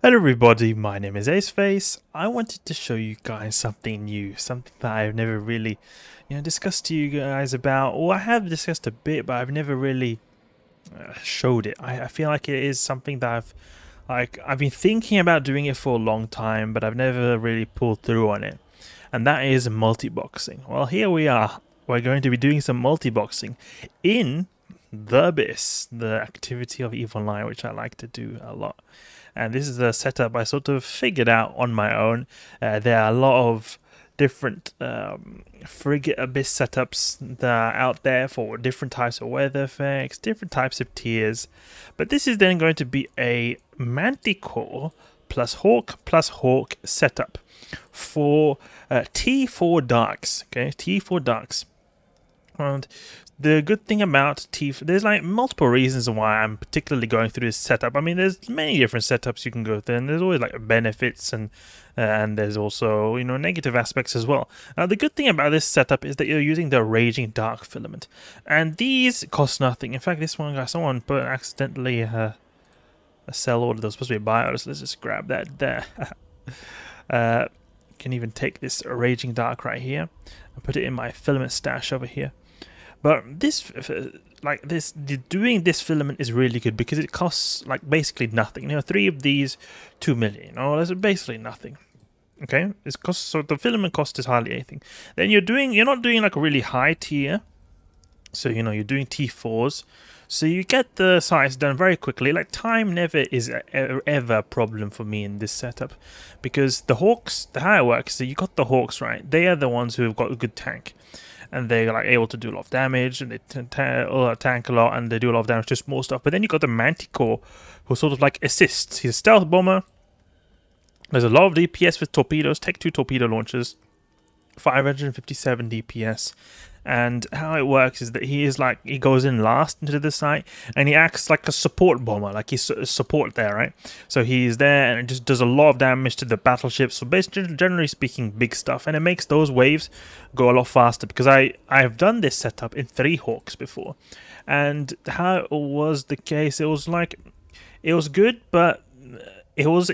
Hello everybody, my name is Aceface. I wanted to show you guys something new, something that I've never really, discussed to you guys about, or I have discussed a bit, but I've never really showed it. I feel like it is something that I've been thinking about doing it for a long time, but I've never really pulled through on it, and that is multiboxing. Well, here we are. We're going to be doing some multiboxing in the Abyss, the activity of EVE Online, which I like to do a lot. And this is a setup I sort of figured out on my own. There are a lot of different frigate Abyss setups that are out there for different types of weather effects, different types of tiers. But this is then going to be a Manticore plus Hawk setup for T4 Darks. Okay, T4 Darks. And the good thing about there's like multiple reasons why I'm particularly going through this setup. I mean, there's many different setups you can go through, and there's always like benefits and there's also negative aspects as well. The good thing about this setup is that you're using the Raging Dark filament, and these cost nothing. In fact, this one guy, someone put accidentally a sell order that was supposed to be a buy order, so let's just grab that there. Can even take this Raging Dark right here and put it in my filament stash over here. But doing this filament is really good because it costs like basically nothing. 3 of these, 2 million. That's basically nothing. Okay, so the filament cost is hardly anything. Then you're not doing like a really high tier, so you're doing T4s, so you get the size done very quickly. Like time never is ever a problem for me in this setup, because the Hawks, how it works, so you got the Hawks, right? They are the ones who have got a good tank. And they're like able to do a lot of damage, and they tank a lot, and they do a lot of damage to small stuff. But then you got the Manticore, who sort of like assists. He's a stealth bomber. There's a lot of DPS with torpedoes, Tech 2 torpedo launchers, 557 DPS. And how it works is that he goes in last into the site, and he acts like a support bomber, like he's support there, right? So he's there, and it just does a lot of damage to the battleships. So basically, generally speaking, big stuff, and it makes those waves go a lot faster, because I've done this setup in 3 Hawks before, and how it was the case, it was good, but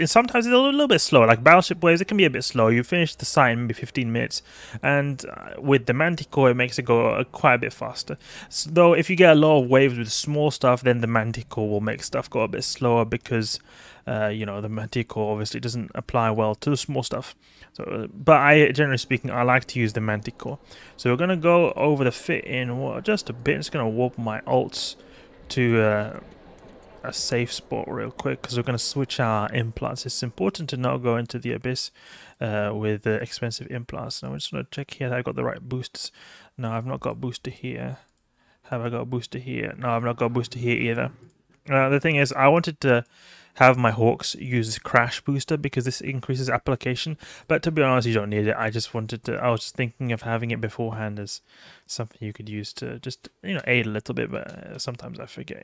sometimes it's a little bit slow. Like battleship waves, it can be a bit slow. You finish the site in maybe 15 minutes, and with the Manticore, it makes it go quite a bit faster. So, though if you get a lot of waves with small stuff, then the Manticore will make stuff go a bit slower, because the Manticore obviously doesn't apply well to the small stuff. So, but generally speaking, I like to use the Manticore. So we're gonna go over the fit in just a bit. I'm just gonna warp my alts to a safe spot real quick, because we're going to switch our implants. It's important to not go into the Abyss with expensive implants. Now I just want to check here that I've got the right boosters. No, I've not got booster here. Have I got a booster here? No, I've not got a booster here either. The thing is, I wanted to have my Hawks use Crash Booster because this increases application, but to be honest, you don't need it. I was just thinking of having it beforehand as something you could use to just aid a little bit, but sometimes I forget,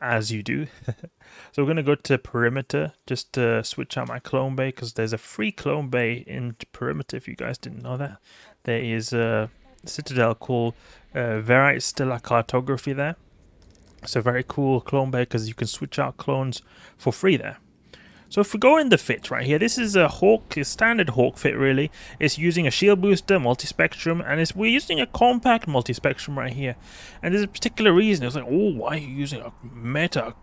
as you do. So we're going to go to Perimeter just to switch out my clone bay, because there's a free clone bay in Perimeter, if you guys didn't know that. There is a citadel called Verite Stellar Cartography there. It's a very cool clone bay because you can switch out clones for free there. So if we go in the fit right here, this is a standard Hawk fit really. It's using a shield booster, multispectrum, and we're using a compact multispectrum right here. And there's a particular reason. It's like, oh, why are you using a meta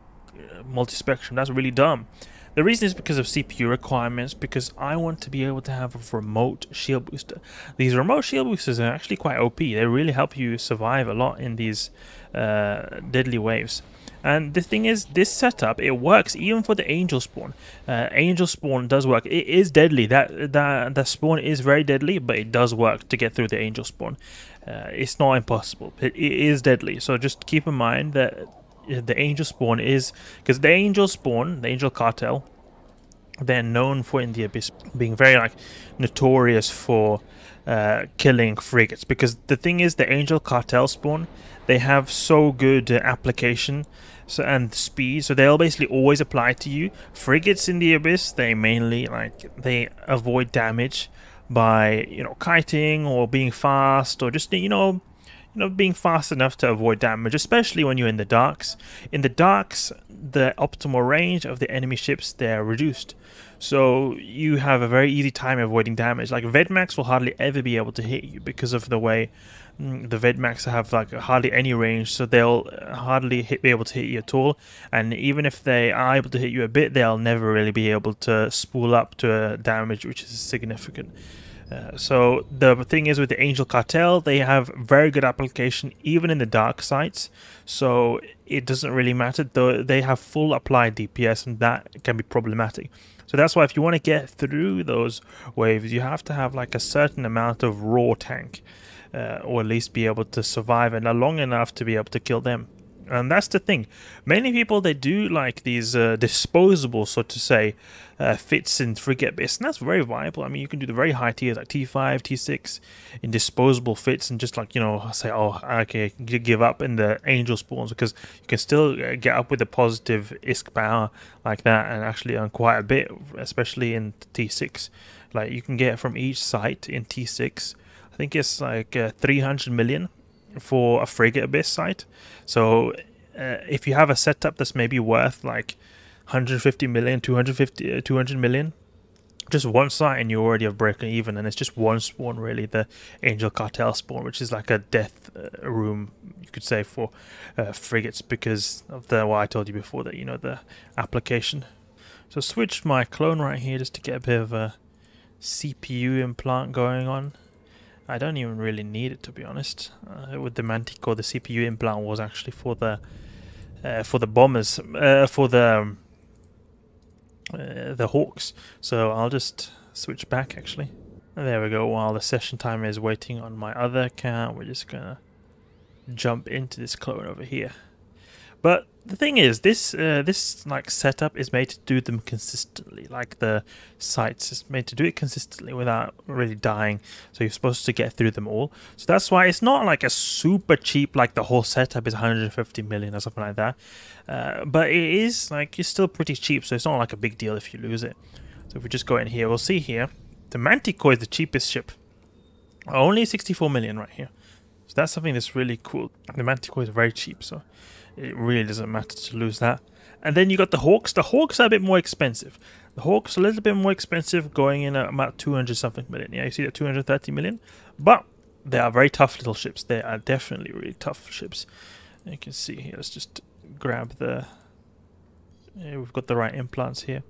multispectrum? That's really dumb. The reason is because of CPU requirements, because I want to be able to have a remote shield booster. These remote shield boosters are actually quite OP. They really help you survive a lot in these deadly waves. And the thing is, this setup, it works even for the Angel Spawn. Angel Spawn does work. It is deadly. That spawn is very deadly, but it does work to get through the Angel Spawn. It's not impossible. It is deadly. So just keep in mind that the Angel Spawn is... Because the Angel Spawn, the Angel Cartel, they're known for in the Abyss being very notorious for killing frigates. Because the thing is, the Angel Cartel spawn, they have so good application and speed, so they'll basically always apply to you. Frigates in the Abyss, they mainly they avoid damage by kiting or being fast, or just being fast enough to avoid damage, especially when you're in the darks. In the darks, the optimal range of the enemy ships, they're reduced. So you have a very easy time avoiding damage. Like Vedmax will hardly ever be able to hit you because of the way the Vedmax have like hardly any range, so they'll hardly be able to hit you at all. And even if they are able to hit you a bit, they'll never really be able to spool up to a damage which is significant. So the thing is with the Angel Cartel, they have very good application even in the dark sites, so it doesn't really matter, though they have full applied DPS, and that can be problematic. So that's why if you want to get through those waves, you have to have like a certain amount of raw tank, or at least be able to survive and long enough to be able to kill them. And that's the thing. Many people, they do like these disposable, so to say, fits in Frigate Abyss, and that's very viable. I mean, you can do the very high tiers like T5, T6 in disposable fits, and just like, you know, say, oh, okay, you give up in the Angel spawns, because you can still get up with a positive ISK power like that and actually earn quite a bit, especially in T6. Like, you can get from each site in T6, I think it's like 300 million for a Frigate Abyss site. So if you have a setup that's maybe worth like 150 million, 200 million, just one site and you already have broken even, and it's just one spawn really, the Angel Cartel spawn, which is like a death room, you could say, for frigates, because of the what I told you before, that, you know, the application. So switch my clone right here just to get a bit of a CPU implant going on. I don't even really need it, to be honest. With the Manticore, the CPU implant was actually for the bombers, for the Hawks. So I'll just switch back actually. And there we go. While the session timer is waiting on my other account, we're just gonna jump into this clone over here. But the thing is, this like setup is made to do them consistently. Like the sites is made to do it consistently without really dying. So you're supposed to get through them all. So that's why it's not like a super cheap, like the whole setup is 150 million or something like that. But it is like, it's still pretty cheap. So it's not like a big deal if you lose it. So if we just go in here, we'll see here, the Manticore is the cheapest ship. Only 64 million right here. So that's something that's really cool. The Manticore is very cheap, so it really doesn't matter to lose that. And then you got the Hawks. The Hawks are a bit more expensive. The Hawks are a little bit more expensive, going in at about 200 something million. Yeah, you see that 230 million. But they are very tough little ships. They are definitely really tough ships. You can see here. Let's just grab the... Yeah, we've got the right implants here.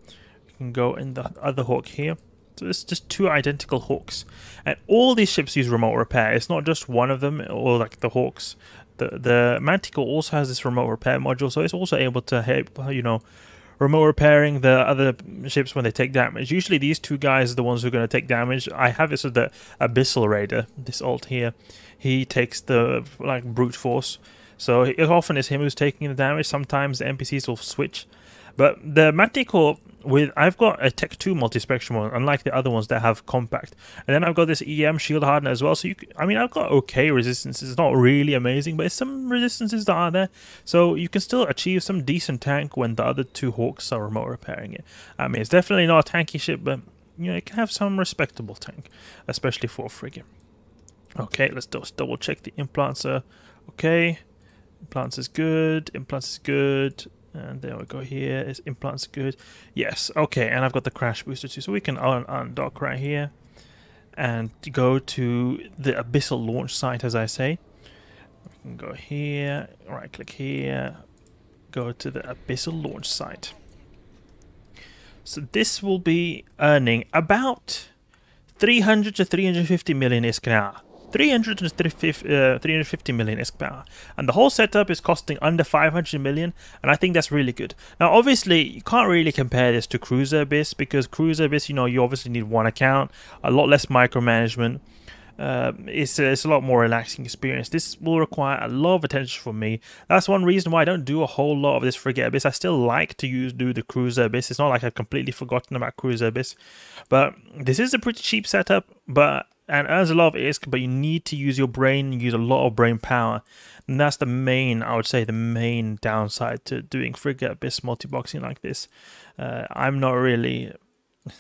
We can go in the other Hawk here. So it's just two identical Hawks. And all these ships use remote repair. It's not just one of them, or like the Hawks. The Manticore also has this remote repair module, so it's also able to help, you know, remote repairing the other ships when they take damage. Usually these two guys are the ones who are going to take damage. I have this with the Abyssal Raider, this alt here. He takes the like brute force, so it often is him who's taking the damage. Sometimes the NPCs will switch. But the Manticore, I've got a Tech 2 multi-spectrum one, unlike the other ones that have compact. And then I've got this EM shield hardener as well. So I mean, I've got okay resistances. It's not really amazing, but it's some resistances that are there. So you can still achieve some decent tank when the other two Hawks are remote repairing it. I mean, it's definitely not a tanky ship, but you know, it can have some respectable tank, especially for a frigate. Okay, let's just double check the implants are okay. Implants is good. Implants is good. And there we go here. Is implants good? Yes. Okay, and I've got the crash booster too. So we can undock right here and go to the Abyssal launch site, as I say. We can go here, right click here, go to the Abyssal launch site. So this will be earning about 300 to 350 million ISK an hour. 300 to 350 million ISK power, and the whole setup is costing under 500 million, and I think that's really good. Now obviously you can't really compare this to Cruiser Abyss, because Cruiser Abyss, you know, you obviously need one account, a lot less micromanagement. It's a lot more relaxing experience. This will require a lot of attention from me. That's one reason why I don't do a whole lot of this Frigate Abyss. I still like to do the Cruiser Abyss. It's not like I've completely forgotten about Cruiser Abyss, but this is a pretty cheap setup, and earns a lot of ISK, but you need to use your brain, use a lot of brain power. And that's the main, I would say, the main downside to doing Frigate Abyss multiboxing like this. I'm not really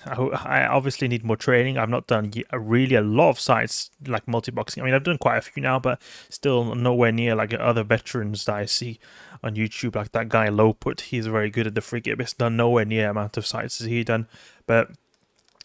I obviously need more training. I've not done really a lot of sites like multiboxing. I mean, I've done quite a few now, but still nowhere near like other veterans that I see on YouTube. Like that guy Lowput, he's very good at the frigate, but it's done nowhere near amount of sites as he done. But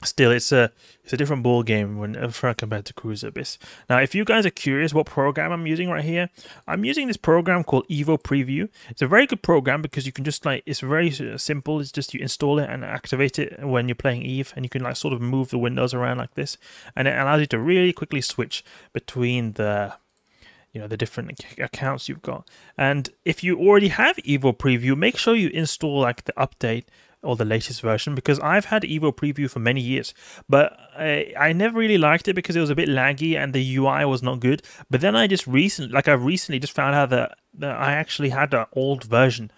still, it's a different ball game when compared to Cruiser Abyss. Now, if you guys are curious what program I'm using right here, I'm using this program called Evo Preview. It's a very good program because you can just like, it's very simple. It's just you install it and activate it when you're playing Eve, and you can like sort of move the windows around like this, and it allows you to really quickly switch between the the different accounts you've got. And if you already have Evo Preview, make sure you install like the update or the latest version, because I've had Evo Preview for many years, but I never really liked it because it was a bit laggy and the UI was not good. But then I just recently just found out that I actually had an old version.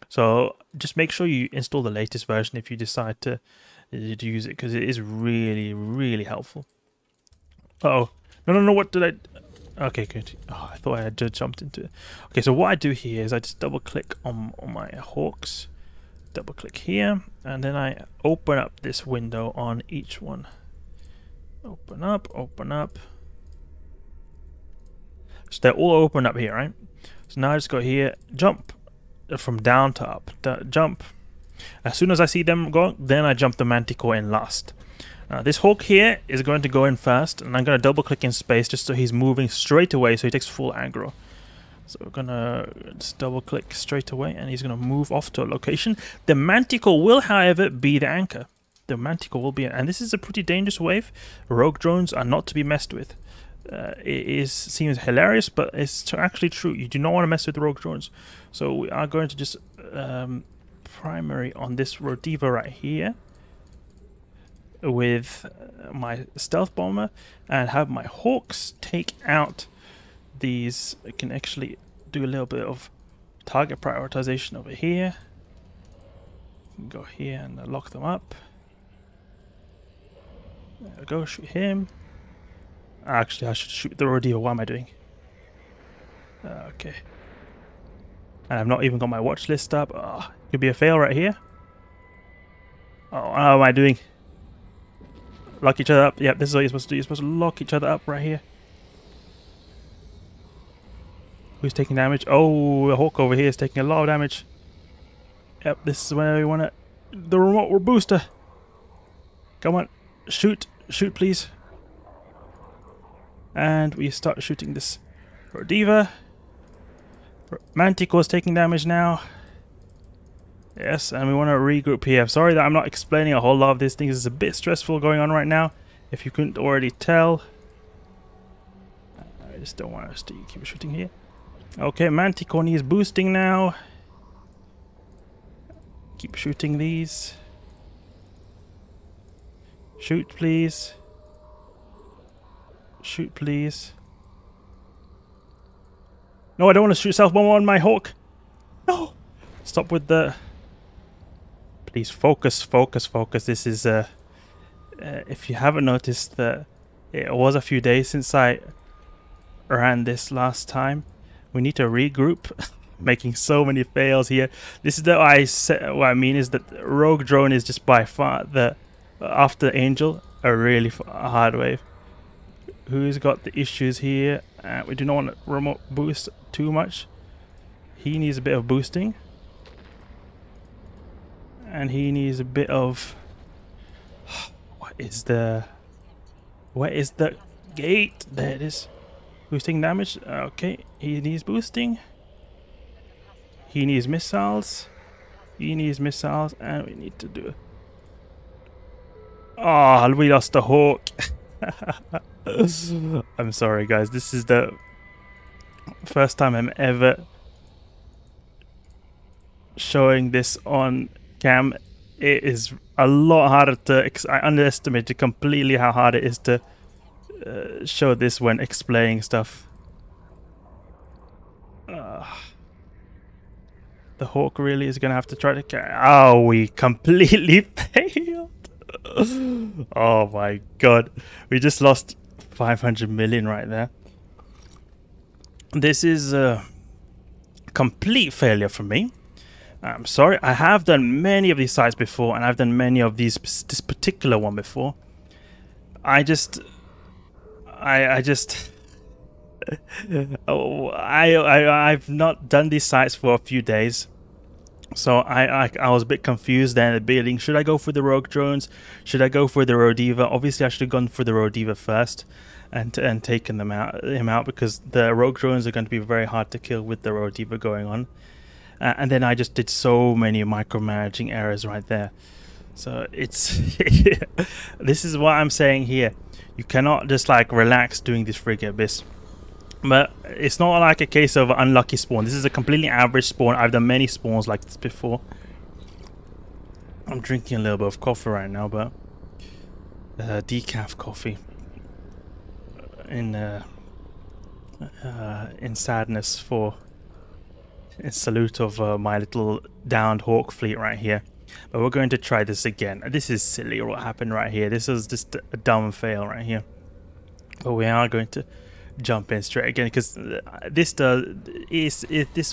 So just make sure you install the latest version if you decide to use it, because it is really, really helpful. Uh-oh. No, what did I... Okay, good. Oh, I thought I had just jumped into it. Okay, so what I do here is I just double click on my Hawks. Double click here, and then I open up this window on each one. Open up. So they're all open up here, right? So now I just go here, jump from down to up, jump. As soon as I see them go, then I jump the Manticore in last. This Hawk here is going to go in first, and I'm going to double click in space just so he's moving straight away, so he takes full aggro. So we're gonna just double click straight away, and he's gonna move off to a location. The Manticore will, however, be the anchor. The Manticore will be, and this is a pretty dangerous wave. Rogue drones are not to be messed with. Seems hilarious, but it's actually true. You do not want to mess with rogue drones. So we are going to just primary on this Rodiva right here with my stealth bomber, and have my Hawks take out these. I can actually do a little bit of target prioritization over here. Go here and lock them up. There we go, shoot him. Actually, I should shoot the Rodeo. What am I doing? Okay. And I've not even got my watch list up. Oh, could be a fail right here. Oh, how am I doing? Lock each other up. Yep, this is what you're supposed to do. You're supposed to lock each other up right here. Who's taking damage? Oh, the Hawk over here is taking a lot of damage. Yep, this is where we want it. The remote booster. Come on. Shoot. Shoot, please. And we start shooting this Rodiva. Manticore is taking damage now. Yes, and we want to regroup here. I'm sorry that I'm not explaining a whole lot of these things. It's a bit stressful going on right now, if you couldn't already tell. I just don't want us to keep shooting here. Okay, Manticore needs boosting now. Keep shooting these. Shoot, please. Shoot, please. No, I don't want to shoot self-bomb on my Hawk. No! Stop with the... Please focus, focus, focus. This is... if you haven't noticed that it was a few days since I ran this last time. We need to regroup. Making so many fails here. This is what I mean is that Rogue Drone is just by far the... after Angel, a really hard wave. Who's got the issues here? We do not want to remote boost too much. He needs a bit of boosting. And he needs a bit of... What is the... Where is the gate? There it is. Who's taking damage? Okay, he needs boosting. He needs missiles. He needs missiles. And we need to do it. Oh, we lost the Hawk. I'm sorry, guys. This is the first time I'm ever showing this on cam. It is a lot harder to... I underestimated completely how hard it is to show this when explaining stuff. The Hawk really is going to have to try to carry... Oh, we completely failed. Oh my god. We just lost 500 million right there. This is a complete failure for me. I'm sorry, I have done many of these sites before, and I've done many of this particular one before. I just oh, I've not done these sites for a few days, so I was a bit confused then at the beginning. Should I go for the rogue drones? Should I go for the Rodiva? Obviously I should have gone for the Rodiva first and taken him out, because the rogue drones are going to be very hard to kill with the Rodiva going on. And then I just did so many micromanaging errors right there. So it's this is what I'm saying here. You cannot just like relax doing this Frigate Abyss. But it's not like a case of unlucky spawn. This is a completely average spawn. I've done many spawns like this before. I'm drinking a little bit of coffee right now, but decaf coffee in sadness for in salute of my little downed Hawk fleet right here. But we're going to try this again. This is silly what happened right here. This was just a dumb fail right here. But we are going to jump in straight again, because this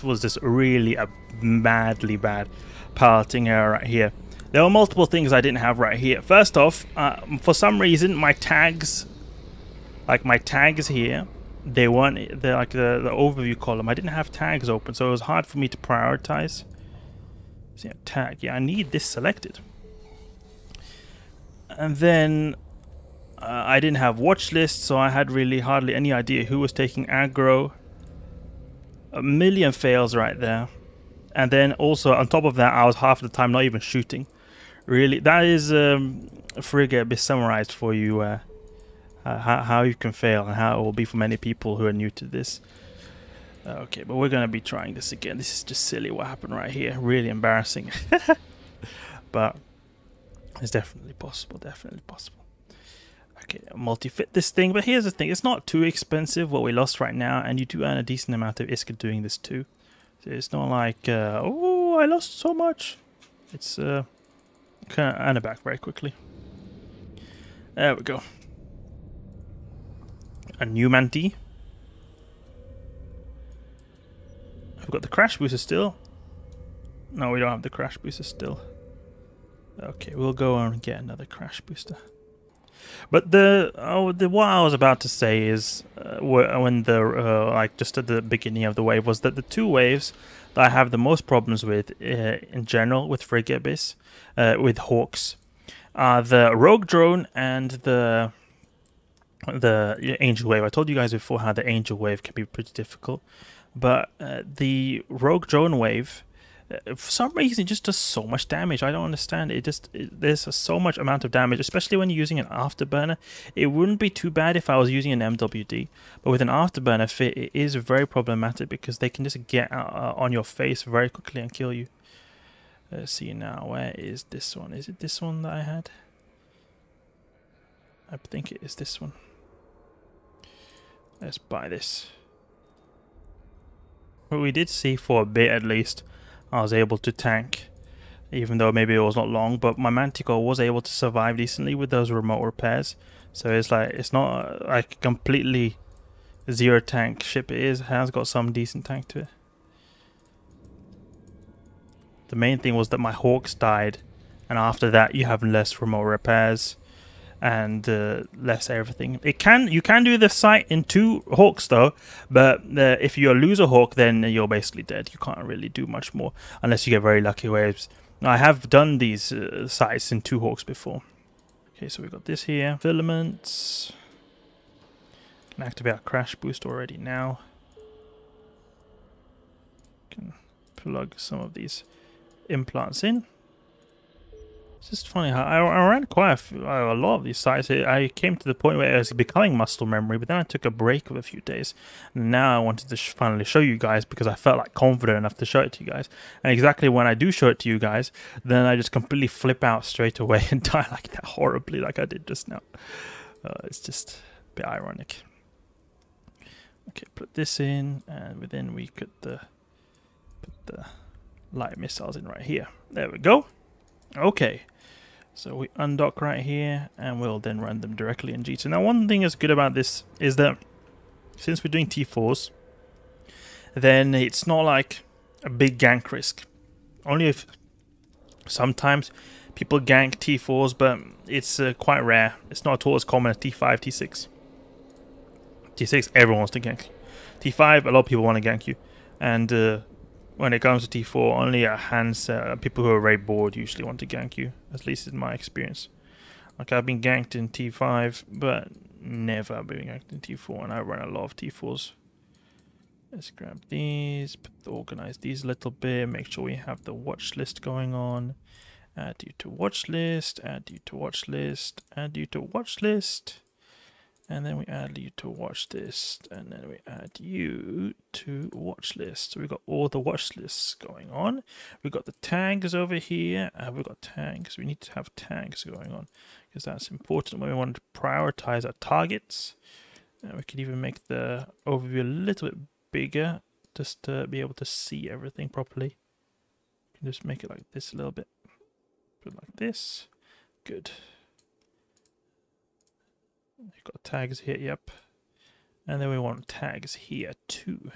was just really a madly bad piloting error right here. There were multiple things I didn't have right here. First off, for some reason my tags, here, they're like the overview column. I didn't have tags open, so it was hard for me to prioritize. So yeah, tag, yeah, I need this selected. And then I didn't have watch lists, so I had really hardly any idea who was taking aggro. A million fails right there. And then also on top of that, I was half the time not even shooting. Really, that is Frigate Abyss summarized for you. How you can fail and how it will be for many people who are new to this. Okay, but we're going to be trying this again. This is just silly what happened right here. Really embarrassing. But it's definitely possible. Definitely possible. Okay, multi-fit this thing. But here's the thing. It's not too expensive what we lost right now. And you do earn a decent amount of ISK doing this too. So it's not like, oh, I lost so much. It's kind of earn it back very quickly. There we go. A new Manti. We've got the crash booster still. No, we don't have the crash booster still. Okay, we'll go and get another crash booster. But what I was about to say is when like just at the beginning of the wave was that the two waves that I have the most problems with in general with Frigate Abyss, with Hawks, are the rogue drone and the angel wave. I told you guys before how the angel wave can be pretty difficult, but the rogue drone wave, for some reason, it just does so much damage. I don't understand. There's so much amount of damage, especially when you're using an afterburner. It wouldn't be too bad if I was using an MWD, but with an afterburner fit, it is very problematic because they can just get on your face very quickly and kill you. Let's see now. Where is this one? Is it this one that I had? I think it is this one. Let's buy this. Well, we did see for a bit at least I was able to tank, even though maybe it was not long, but my Manticore was able to survive decently with those remote repairs. So it's like, it's not like completely zero tank ship. It has got some decent tank to it. The main thing was that my Hawks died, and after that you have less remote repairs and less everything. You can do the site in 2 Hawks though, but if you lose a Hawk, then you're basically dead. You can't really do much more unless you get very lucky waves. Now, I have done these sites in 2 Hawks before. Okay, so we've got this here. Filaments. Can activate our crash boost already now. Can plug some of these implants in. It's just funny how I ran quite a lot of these sites. I came to the point where it was becoming muscle memory, but then I took a break of a few days. And now I wanted to finally show you guys because I felt like confident enough to show it to you guys. And exactly when I do show it to you guys, then I just completely flip out straight away and die like that horribly like I did just now. It's just a bit ironic. Okay, put this in, and then we could put the light missiles in right here. There we go. Okay, so we undock right here, and we'll then run them directly in G2. Now, one thing that's good about this is that since we're doing T4s, then it's not like a big gank risk. Only if sometimes people gank T4s, but it's quite rare. It's not at all as common as T5, T6. T6, everyone wants to gank you. T5, a lot of people want to gank you. And when it comes to T4, only a handful people who are very bored usually want to gank you, at least in my experience. Like, I've been ganked in T5, but never been ganked in T4, and I run a lot of T4s. Let's grab these, organize these a little bit, make sure we have the watch list going on. Add you to watch list, add you to watch list, add you to watch list, and then we add you to watch list, and then we add you to watch list. So we've got all the watch lists going on. We've got the tags over here. We've got tags. We need to have tags going on because that's important when we want to prioritize our targets. And we can even make the overview a little bit bigger just to be able to see everything properly. You can just make it like this a little bit. Put it like this. Good. You've got tags here, yep. And then we want tags here too.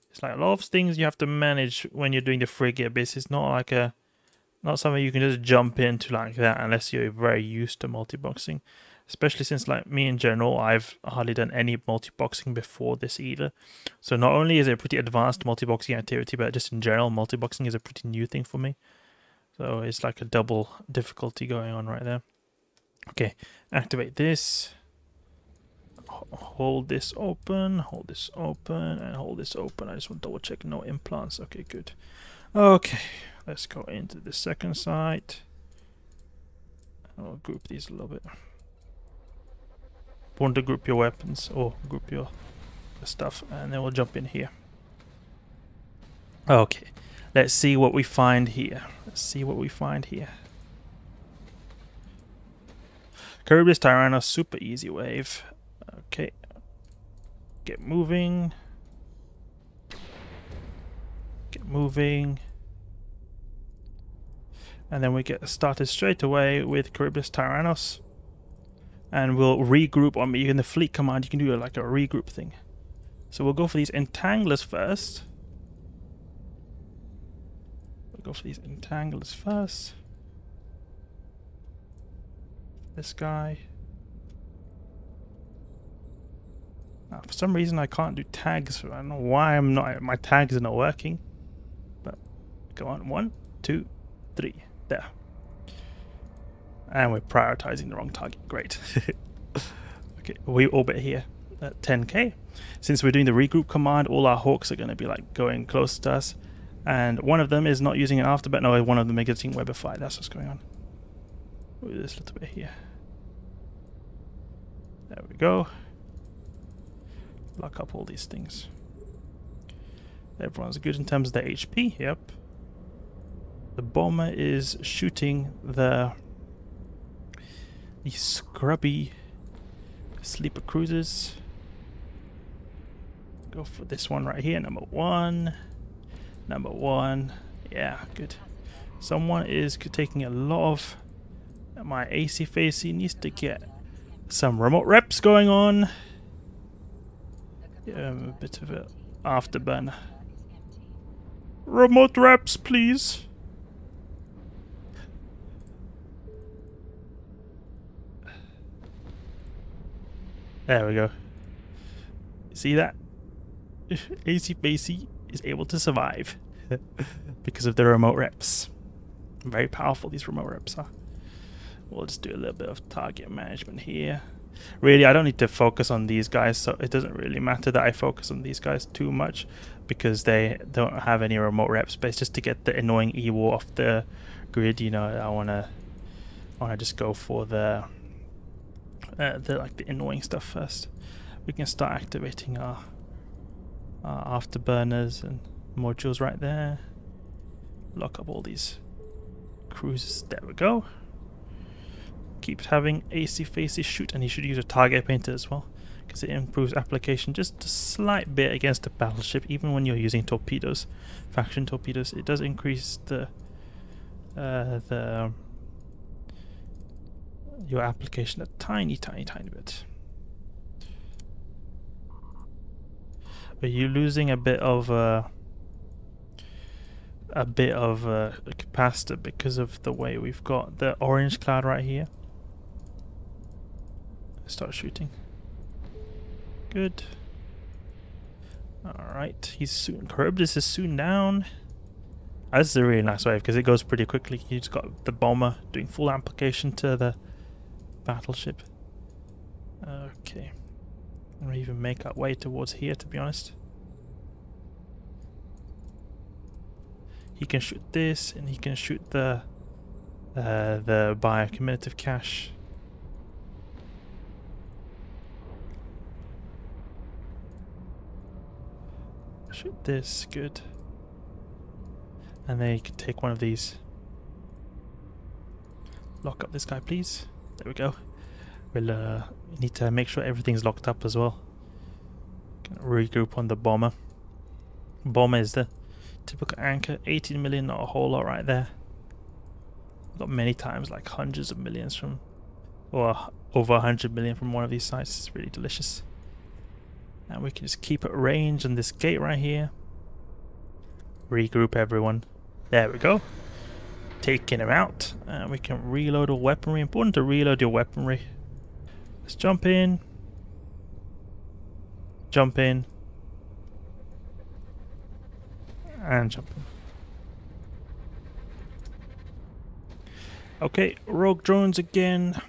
It's like a lot of things you have to manage when you're doing the frigate bits. It's not like not something you can just jump into like that unless you're very used to multiboxing. Especially since, like me in general, I've hardly done any multiboxing before this either. So not only is it a pretty advanced multiboxing activity, but just in general, multiboxing is a pretty new thing for me. So it's like a double difficulty going on right there. Okay, activate this. Hold this open, hold this open, and hold this open. I just want to double check no implants. Okay, good. Okay, let's go into the second site. I'll group these a little bit. Want to group your weapons or group your stuff, and then we'll jump in here. Okay, let's see what we find here. Let's see what we find here. Charybdis Tyrannos, super easy wave. Okay, get moving. Get moving. And then we get started straight away with Charybdis Tyrannos. And we'll regroup on in the fleet command. You can do like a regroup thing. So we'll go for these entanglers first. We'll go for these entanglers first. This guy. Now, for some reason I can't do tags. I don't know why my tags are not working. But go on, 1, 2, 3, there. And we're prioritizing the wrong target. Great. Okay, we orbit here at 10k. Since we're doing the regroup command, all our hawks are going to be like going close to us. And one of them is not using an afterburner. No, one of them is getting webified. That's what's going on. We'll do this little bit here. There we go. Lock up all these things. Everyone's good in terms of their HP. Yep. The bomber is shooting the scrubby sleeper cruisers. Go for this one right here, number 1. Number 1. Yeah, good. Someone is taking a lot of my AC facey. Needs to get some remote reps going on. Yeah, a bit of an afterburner. Remote reps, please. There we go. See that? AC Facey is able to survive because of the remote reps. Very powerful, these remote reps are. We'll just do a little bit of target management here. Really, I don't need to focus on these guys, so it doesn't really matter that I focus on these guys too much because they don't have any remote reps, but it's just to get the annoying EWO off the grid. You know, I wanna just go for the annoying stuff first. We can start activating our afterburners and modules right there. Lock up all these cruisers. There we go. Keeps having AC Facey shoot, and he should use a target painter as well because it improves application just a slight bit against the battleship. Even when you're using torpedoes, faction torpedoes, it does increase your application a tiny bit. But you're losing a bit of a bit of a capacitor because of the way we've got the orange cloud right here. Start shooting. Good. Alright, he's soon. Charybdis is soon down. This is a really nice wave because it goes pretty quickly. You just got the bomber doing full application to the battleship. Okay. I'm gonna even make our way towards here, to be honest. He can shoot this, and he can shoot the biocommutative cache. Shoot this, good. And then you can take one of these. Lock up this guy, please. There we go. We'll need to make sure everything's locked up as well. Can regroup on the bomber. Bomber is the typical anchor. 18 million, not a whole lot right there. Got many times like hundreds of millions from, or over 100 million from one of these sites. It's really delicious. And we can just keep at range on this gate right here. Regroup everyone. There we go. Taking him out. And we can reload our weaponry. Important to reload your weaponry. Let's jump in. Jump in. And jump in. Okay, rogue drones again.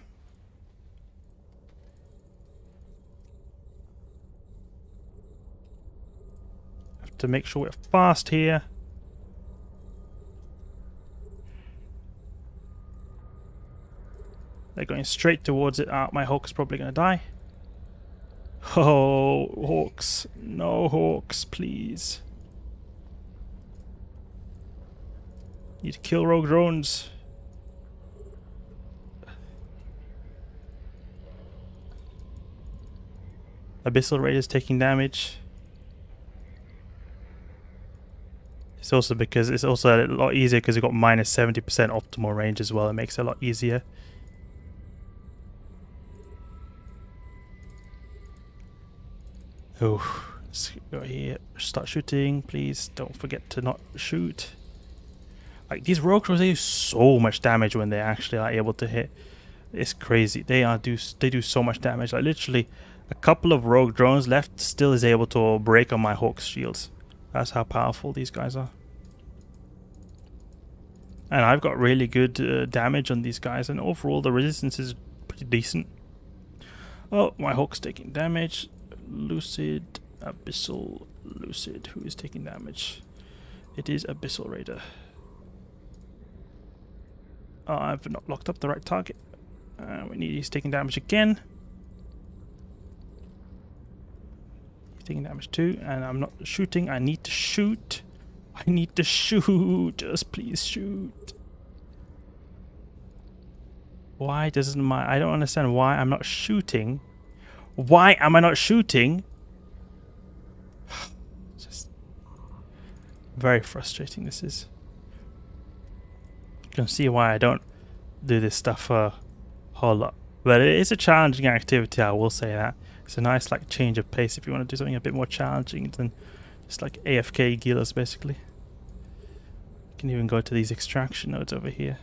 Have to make sure we're fast here. They're going straight towards it. My Hawk's probably going to die. Oh, Hawks. No Hawks, please. Need to kill rogue drones. Abyssal Raiders taking damage. It's also because it's also a lot easier because we've got minus 70% optimal range as well. It makes it a lot easier. Oh, let's go here. Start shooting, please. Don't forget to not shoot. Like these rogue drones, they do so much damage when they actually are able to hit. It's crazy. They do so much damage. Like literally, a couple of rogue drones left still is able to break on my Hawk's shields. That's how powerful these guys are. And I've got really good damage on these guys, and overall the resistance is pretty decent. Oh, my Hawk's taking damage. Lucid, Abyssal, Lucid. Who is taking damage? It is Abyssal Raider. Oh, I've not locked up the right target. He's taking damage again. He's taking damage too, and I'm not shooting. I need to shoot. I need to shoot. Just please shoot. Why doesn't my... I don't understand why I'm not shooting. Why am I not shooting? Just very frustrating this is. You can see why I don't do this stuff a whole lot. But it is a challenging activity, I will say that. It's a nice like change of pace if you want to do something a bit more challenging than just like AFK Gilas basically. You can even go to these extraction nodes over here.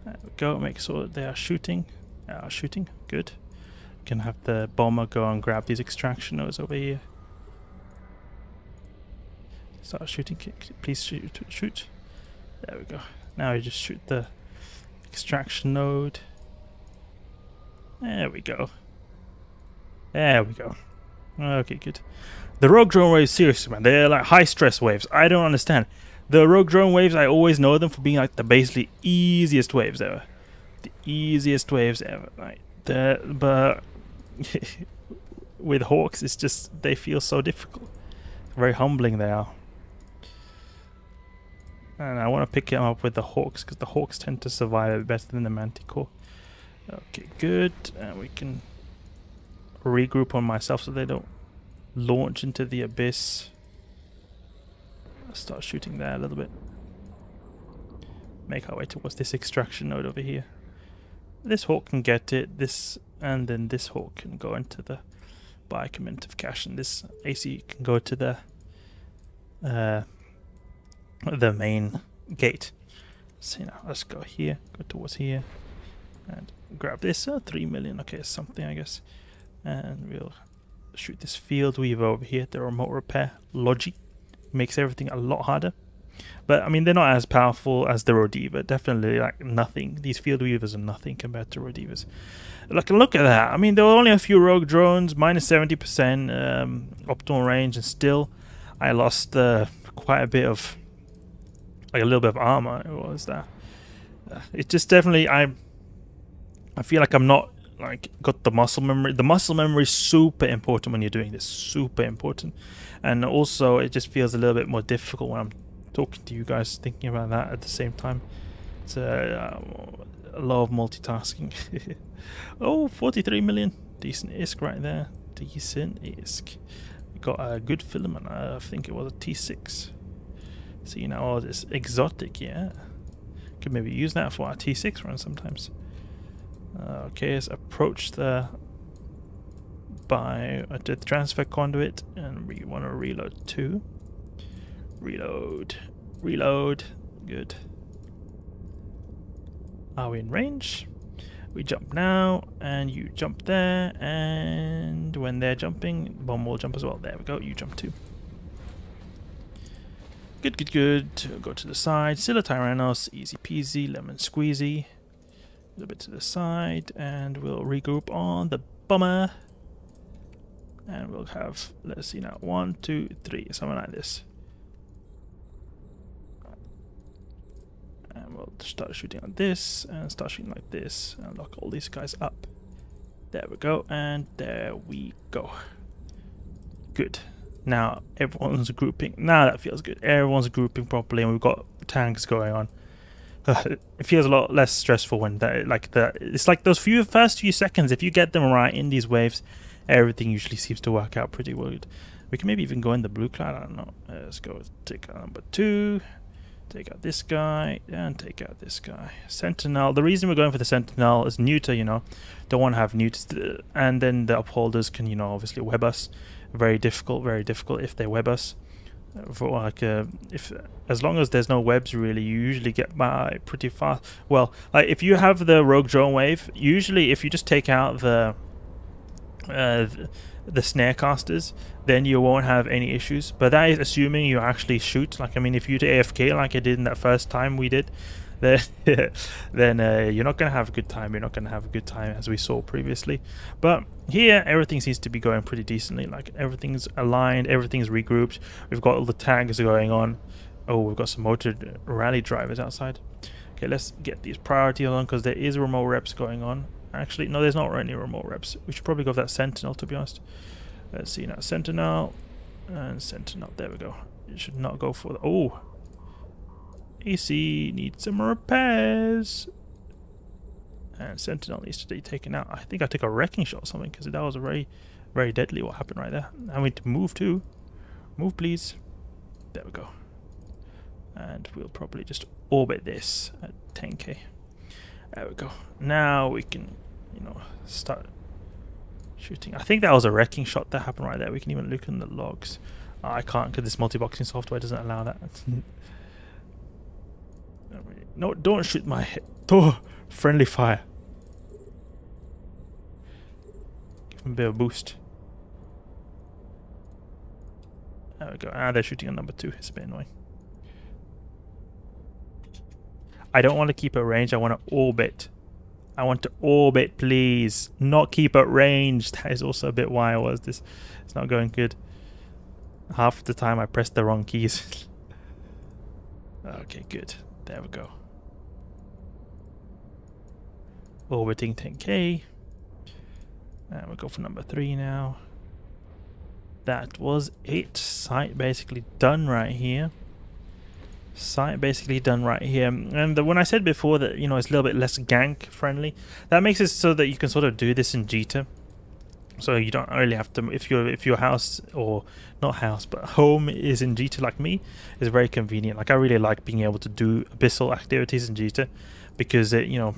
There we go, make sure that they are shooting. Shooting, good. You can have the bomber go and grab these extraction nodes over here. Start shooting, please shoot. There we go. Now you just shoot the extraction node. There we go. There we go. Okay, good. The rogue drone waves, seriously man, they're like high stress waves. I don't understand. The rogue drone waves, I always know them for being like the basically easiest waves ever. The easiest waves ever. Like but with Hawks, it's just they feel so difficult. Very humbling they are. And I want to pick him up with the Hawks because the Hawks tend to survive a bit better than the Manticore. Okay, good. And we can regroup on myself so they don't launch into the abyss. I'll start shooting there a little bit. Make our way towards this extraction node over here. This Hawk can get it, this, and then this Hawk can go into the biocommutative cache, and this AC can go to the the main gate. So now let's go here, go towards here, and grab this. 3 million. Okay, something I guess, and we'll shoot this field weaver over here. The remote repair logic makes everything a lot harder. But I mean, they're not as powerful as the Rodiva. Definitely like nothing. These field weavers are nothing compared to Rodivas. Like, look at that. I mean, there were only a few rogue drones, minus 70% optimal range, and still I lost quite a bit of, like a little bit of armor. What was that? It's just definitely, I feel like I'm not like got the muscle memory. The muscle memory is super important when you're doing this. Super important. And also it just feels a little bit more difficult when I'm talking to you guys, thinking about that at the same time. It's a lot of multitasking. Oh, 43 million. Decent ISK right there. Decent ISK. We got a good filament. I think it was a T6. See now all this exotic, yeah. Could maybe use that for our T6 run sometimes. Okay, let's approach the transfer conduit, and we want to reload too. Reload. Good. Are we in range? We jump now, and you jump there, and when they're jumping, bomb will jump as well. There we go, you jump too. Good. Go to the side. Still a Tyrannos, easy peasy, lemon squeezy. A little bit to the side, and we'll regroup on the bomber. And we'll have, let's see now, 1, 2, 3, something like this. And we'll start shooting like this, and start shooting like this, and lock all these guys up. There we go, and there we go. Good. Now everyone's grouping. Now that feels good. Everyone's grouping properly, and we've got tanks going on. It feels a lot less stressful when it's like those first few seconds. If you get them right in these waves, everything usually seems to work out pretty well. We can maybe even go in the blue cloud. I don't know. Let's go take out number 2. Take out this guy and take out this guy. Sentinel. The reason we're going for the Sentinel is neuter, you know. Don't want to have neuters, and then the upholders can, you know, obviously web us. Very difficult if they web us. For like as long as there's no webs, really, you usually get by pretty fast. Well, like if you have the rogue drone wave, usually if you just take out the snare casters, then you won't have any issues. But that is assuming you actually shoot. Like, I mean, if you do AFK like I did in that first time we did, then you're not gonna have a good time. You're not gonna have a good time, as we saw previously. But here everything seems to be going pretty decently. Like, everything's aligned, everything's regrouped. We've got all the tags going on. Oh, we've got some motor rally drivers outside. Okay, let's get these priority on, because there is remote reps going on. Actually, no, there's not any remote reps. We should probably go for that Sentinel, to be honest. Let's see now. Sentinel and Sentinel. There we go. You should not go for the... Oh! AC needs some repairs. And Sentinel needs to be taken out. I think I took a wrecking shot or something, because that was very, very deadly what happened right there. I need to move too. Move, please. There we go. And we'll probably just orbit this at 10k. There we go. Now we can, you know, start shooting. I think that was a wrecking shot that happened right there. We can even look in the logs. Oh, I can't, because this multiboxing software doesn't allow that. No, don't shoot my head. Oh, friendly fire. Give him a bit of a boost. There we go. Ah, they're shooting on number 2. It's a bit annoying. I don't want to keep at range. I want to orbit. I want to orbit, please. Not keep at range. That is also a bit why I was this. It's not going good. Half the time I pressed the wrong keys. Okay, good. There we go. Orbiting 10k. And we'll go for number 3 now. That was it. Site basically done right here. Site basically done right here. And when I said before that, you know, it's a little bit less gank friendly, that makes it so that you can sort of do this in Jita. So you don't really have to, if your house, or not house, but home is in Jita like me, is very convenient. Like, I really like being able to do abyssal activities in Jita, because it, you know,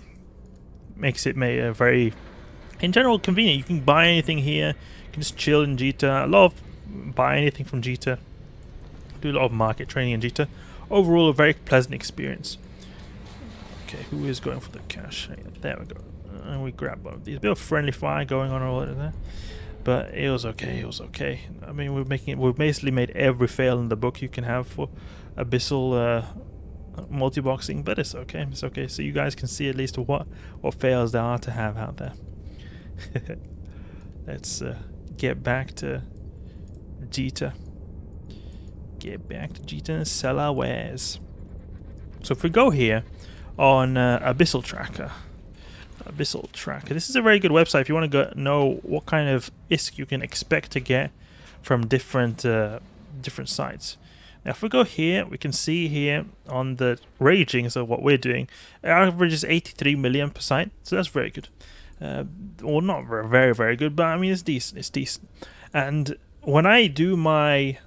makes it very, in general, convenient. You can buy anything here. You can just chill in Jita. I love buy anything from Jita. do a lot of market training in Gistii. Overall, a very pleasant experience. Okay, who is going for the cash? There we go. And we grab one of these. A bit of friendly fire going on over there. But it was okay, it was okay. I mean, we've basically made every fail in the book you can have for Abyssal multiboxing, but it's okay, it's okay. So you guys can see at least what fails there are to have out there. Let's get back to Gistii. Get back to Gistii and sell our wares. So if we go here on Abyssal Tracker, this is a very good website if you want to know what kind of ISK you can expect to get from different sites. Now if we go here, we can see here on the raging, so what we're doing, our average is 83 million per site, so that's very good. Well, not very, very good, but I mean it's decent. And when I do my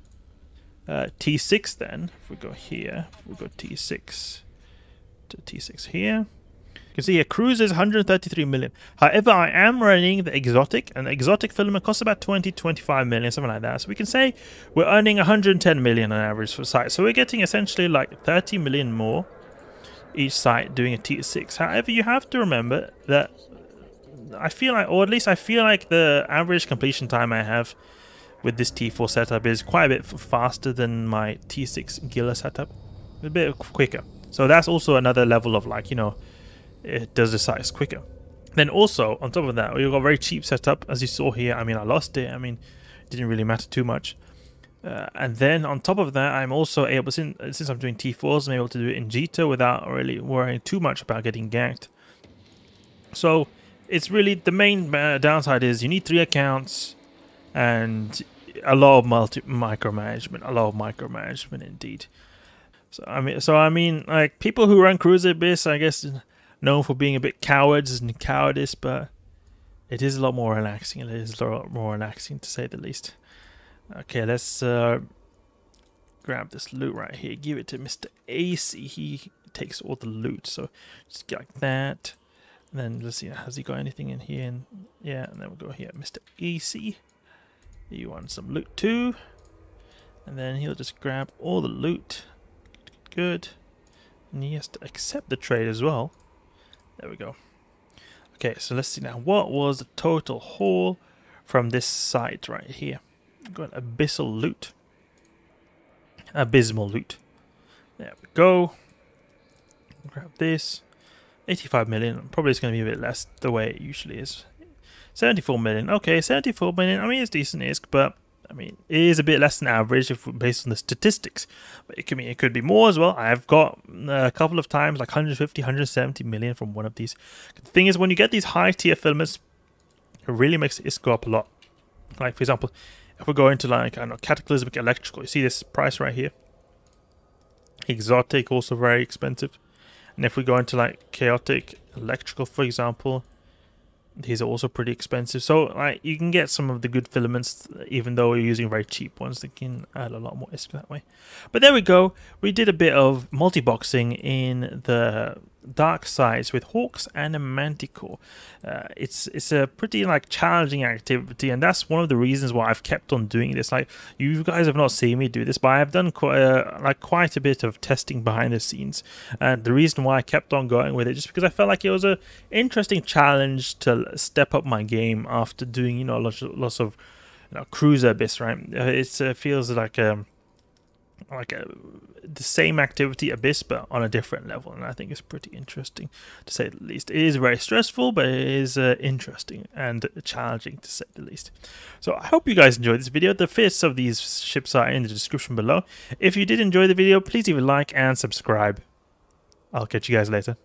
T6 then, if we go here, we go T6 to T6 here, you can see here, cruise is 133 million. However, I am running the exotic, and the exotic filament costs about 20-25 million, something like that. So we can say we're earning 110 million on average for site. So we're getting essentially like 30 million more each site doing a T6. However, you have to remember that I feel like, or at least I feel like the average completion time I have with this T4 setup is quite a bit faster than my T6 Gila setup. A bit quicker. So that's also another level of like, you know, it does the size quicker. Then also, on top of that, we've got a very cheap setup, as you saw here. I mean, I lost it. I mean, it didn't really matter too much. And then on top of that, I'm also able, since I'm doing T4s, I'm able to do it in Gistii without really worrying too much about getting ganked. So it's really, the main downside is you need 3 accounts and a lot of micromanagement indeed. So I mean, like, people who run Cruiser Abyss, I guess, known for being a bit cowards and cowardice, but it is a lot more relaxing. It is a lot more relaxing, to say the least. Okay, let's grab this loot right here. Give it to Mr. AC. He takes all the loot. So just get like that. And then let's see, has he got anything in here? And yeah, and then we'll go here, Mr. AC. You want some loot too? And then he'll just grab all the loot. Good. And he has to accept the trade as well. There we go. Okay, so let's see now. What was the total haul from this site right here? We've got abyssal loot. Abysmal loot. There we go. Grab this. 85 million. Probably it's going to be a bit less the way it usually is. 74 million. Okay, 74 million. I mean, it's decent ISK, but I mean, it is a bit less than average if based on the statistics. But it could be more as well. I've got a couple of times like 150, 170 million from one of these. The thing is, when you get these high tier filaments, it really makes the ISK go up a lot. Like, for example, if we go into like, I don't know, cataclysmic electrical, you see this price right here. Exotic, also very expensive. And if we go into like chaotic electrical, for example, these are also pretty expensive. So like, you can get some of the good filaments, even though we're using very cheap ones that can add a lot more ISK that way. But there we go. We did a bit of multi-boxing in the dark sides with Hawks and a Manticore. It's a pretty like challenging activity, and that's one of the reasons why I've kept on doing this. Like, you guys have not seen me do this, but I've done quite a bit of testing behind the scenes, and the reason why I kept on going with it just because I felt like it was a interesting challenge to step up my game after doing, you know, lots of Cruiser Abyss, right? It feels like the same activity Abyss, but on a different level, and I think it's pretty interesting, to say the least. It is very stressful, but it is interesting and challenging, to say the least. So I hope you guys enjoyed this video. The fists of these ships are in the description below. If you did enjoy the video, please leave a like and subscribe. I'll catch you guys later.